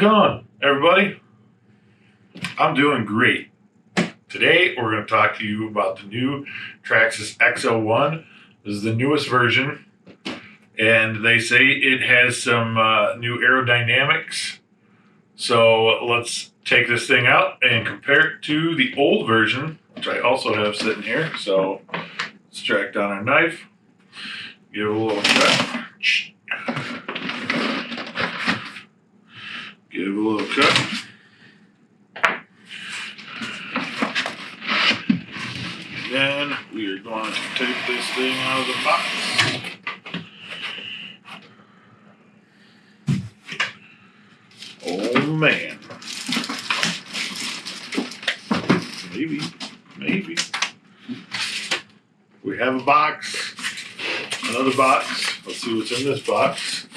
going, everybody? I'm doing great. Today, we're going to talk to you about the new Traxxas XO-1. This is the newest version, and they say it has some new aerodynamics. So let's take this thing out and compare it to the old version, which I also have sitting here. So let's track down our knife, give it a little cut. Give it a little cut. And then we are going to take this thing out of the box. Oh man. Maybe. We have a box. Another box. Let's see what's in this box.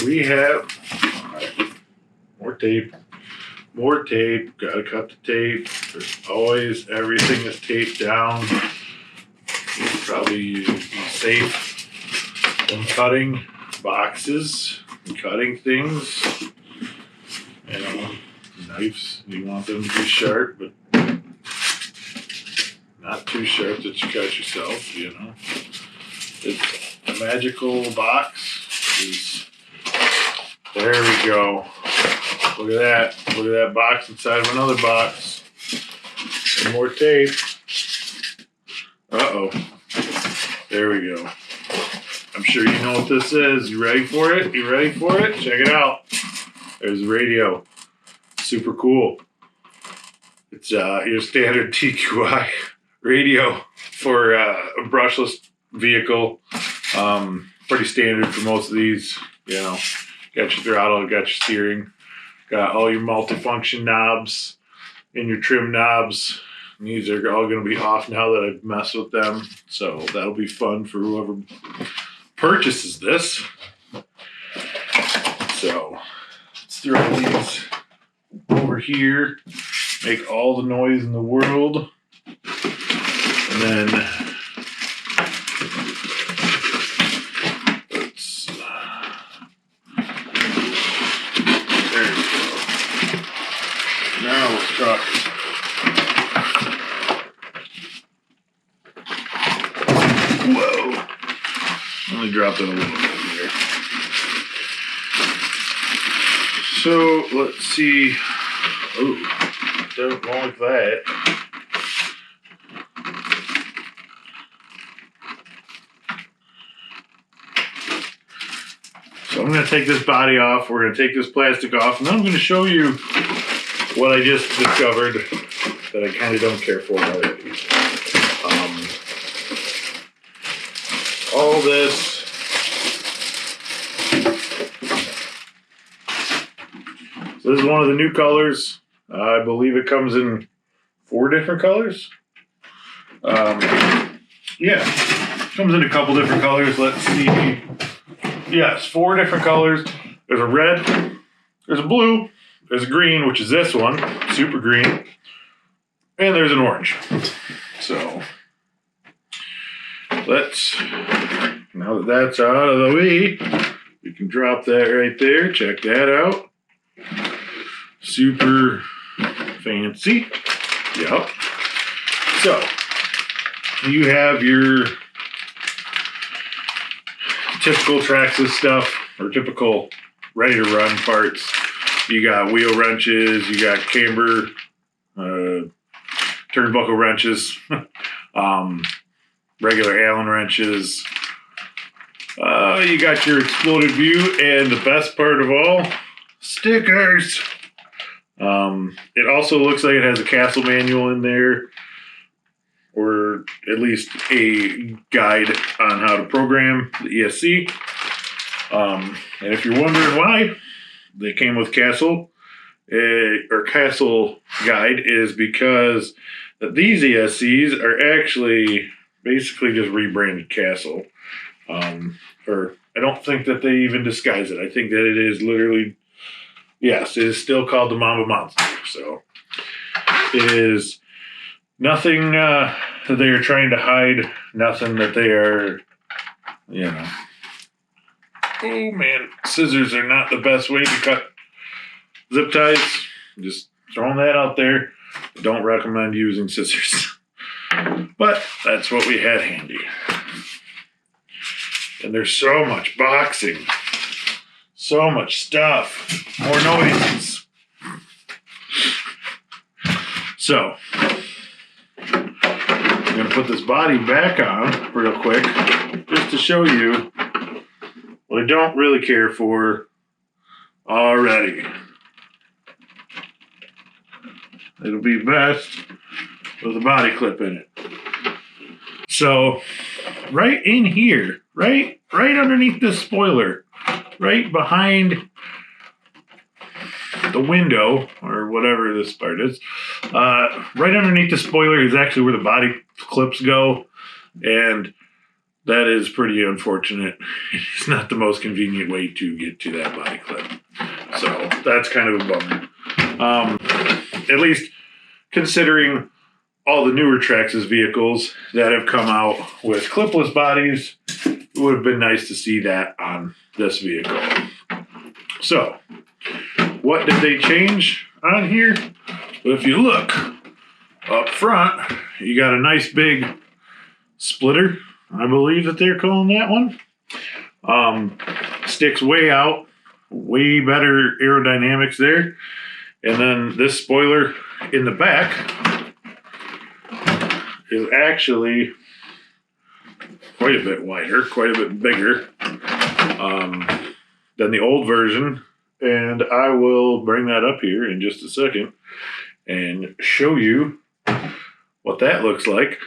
We have more tape. Gotta cut the tape. There's always everything is taped down. Probably be safe when cutting boxes and cutting things. You know, knives, you want them to be sharp, but not too sharp that you cut yourself, you know. It's a magical box. There we go. Look at that. Look at that box inside of another box. Some more tape. Uh-oh. There we go. I'm sure you know what this is. You ready for it? You ready for it? Check it out. There's the radio. Super cool. It's your standard TQI radio for a brushless vehicle. Pretty standard for most of these. You know, got your throttle, got your steering. Got all your multifunction knobs and your trim knobs. And these are all going to be off now that I've messed with them. So that'll be fun for whoever purchases this. So let's throw these over here. Make all the noise in the world. And then now let's talk. Whoa. Only dropped it a little bit here. So let's see. Oh, don't like that. So I'm going to take this body off. We're going to take this plastic off, and then I'm going to show you what I just discovered that I kind of don't care for already. All this. So this is one of the new colors. I believe it comes in 4 different colors. Yeah, it comes in a couple different colors. Let's see. Yes, 4 different colors. There's a red, there's a blue, there's a green, which is this one, super green, and there's an orange. So, now that that's out of the way, we can drop that right there. Check that out. Super fancy. Yep. So, you have your typical Traxxas stuff, or typical ready-to-run parts. You got wheel wrenches, you got camber, turnbuckle wrenches, regular Allen wrenches. You got your exploded view, and the best part of all, stickers. It also looks like it has a Castle manual in there, or at least a guide on how to program the ESC. And if you're wondering why they came with Castle, or Castle guide, is because these ESCs are actually basically just rebranded Castle. Or I don't think that they even disguise it. I think that it is literally, yes, it is still called the Mamba Monster. So it is nothing that they are trying to hide, nothing that they are, you know. Oh man, scissors are not the best way to cut zip ties. Just throwing that out there. Don't recommend using scissors. But that's what we had handy. And there's so much boxing. So much stuff. More noises. So, I'm going to put this body back on real quick just to show you what I don't really care for already. It'll be best with a body clip in it. So, right in here, right underneath this spoiler, right behind the window, or whatever this part is, right underneath the spoiler is actually where the body clips go, and that is pretty unfortunate. It's not the most convenient way to get to that body clip. So, that's kind of a bummer. At least considering all the newer Traxxas vehicles that have come out with clipless bodies, it would have been nice to see that on this vehicle. So, what did they change on here? Well, if you look up front, you got a nice big splitter, I believe that they're calling that one. Sticks way out, way better aerodynamics there. And then this spoiler in the back is actually quite a bit wider, quite a bit bigger than the old version. And I will bring that up here in just a second and show you what that looks like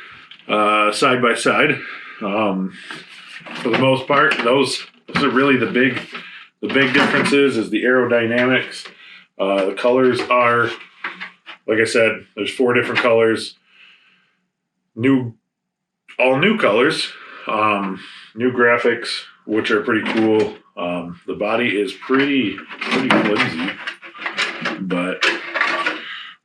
side by side. For the most part, those are really the big differences is the aerodynamics. The colors are, like I said, there's 4 different colors. All new colors, new graphics, which are pretty cool. The body is pretty flimsy, but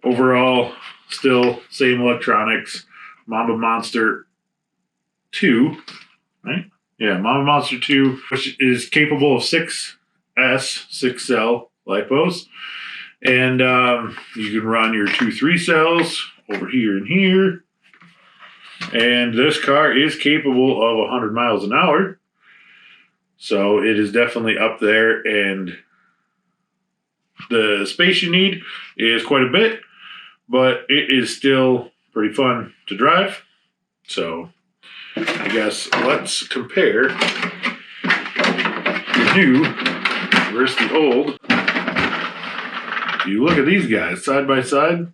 overall, still same electronics. Mamba Monster 2, right? Yeah, Mamba Monster 2, which is capable of 6 cell lipos. And you can run your 2-3 cells over here and here. And this car is capable of 100 miles an hour. So it is definitely up there. And the space you need is quite a bit, but it is still pretty fun to drive. So I guess let's compare the new versus the old. If you look at these guys side by side,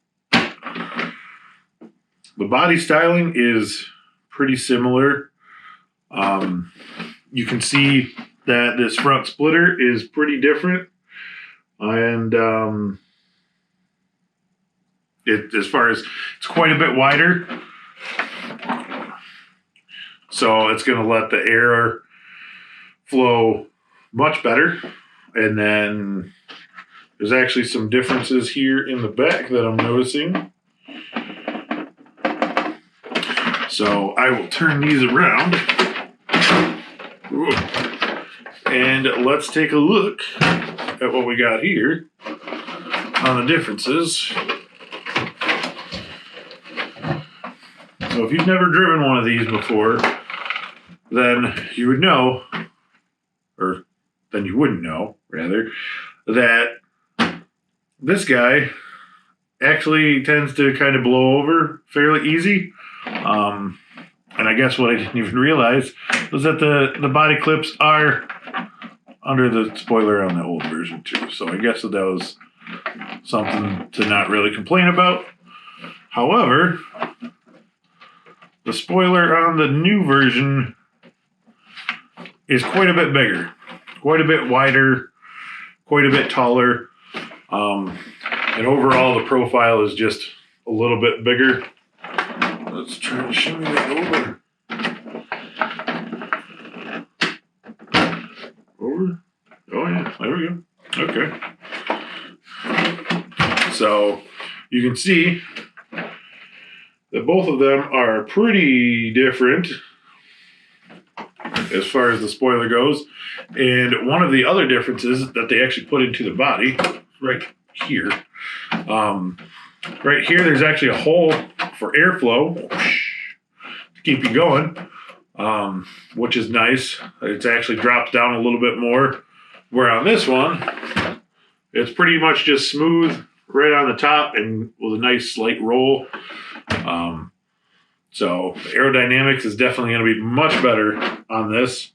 the body styling is pretty similar. You can see that this front splitter is pretty different. And as far as it's quite a bit wider. So it's going to let the air flow much better. And then there's actually some differences here in the back that I'm noticing. So I will turn these around. Ooh. And let's take a look at what we got here on the differences. So if you've never driven one of these before, then you would know, or then you wouldn't know, rather, that this guy actually tends to kind of blow over fairly easy. And I guess what I didn't even realize was that the body clips are under the spoiler on the old version too. So I guess that was something to not really complain about. However, the spoiler on the new version is quite a bit bigger, quite a bit wider, quite a bit taller. And overall, the profile is just a little bit bigger. Let's try to shimmy that over. Over? Oh yeah, there we go. Okay. So you can see that both of them are pretty different as far as the spoiler goes. And one of the other differences that they actually put into the body, right here. Right here, there's actually a hole for airflow to keep you going, which is nice. It's actually drops down a little bit more, where on this one, it's pretty much just smooth right on the top and with a nice slight roll. So aerodynamics is definitely going to be much better on this.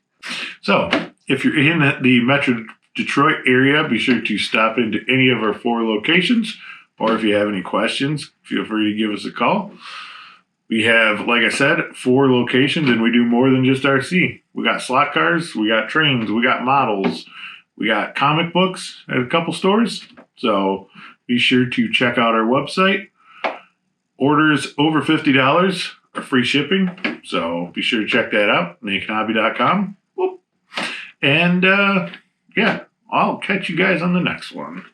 So if you're in the Metro Detroit area, be sure to stop into any of our 4 locations, or if you have any questions, feel free to give us a call. We have, like I said, 4 locations, and we do more than just RC. We got slot cars, we got trains, we got models, we got comic books at a couple stores. So be sure to check out our website. Orders over $50 are free shipping, so be sure to check that out, nankinhobby.com. And yeah, I'll catch you guys on the next one.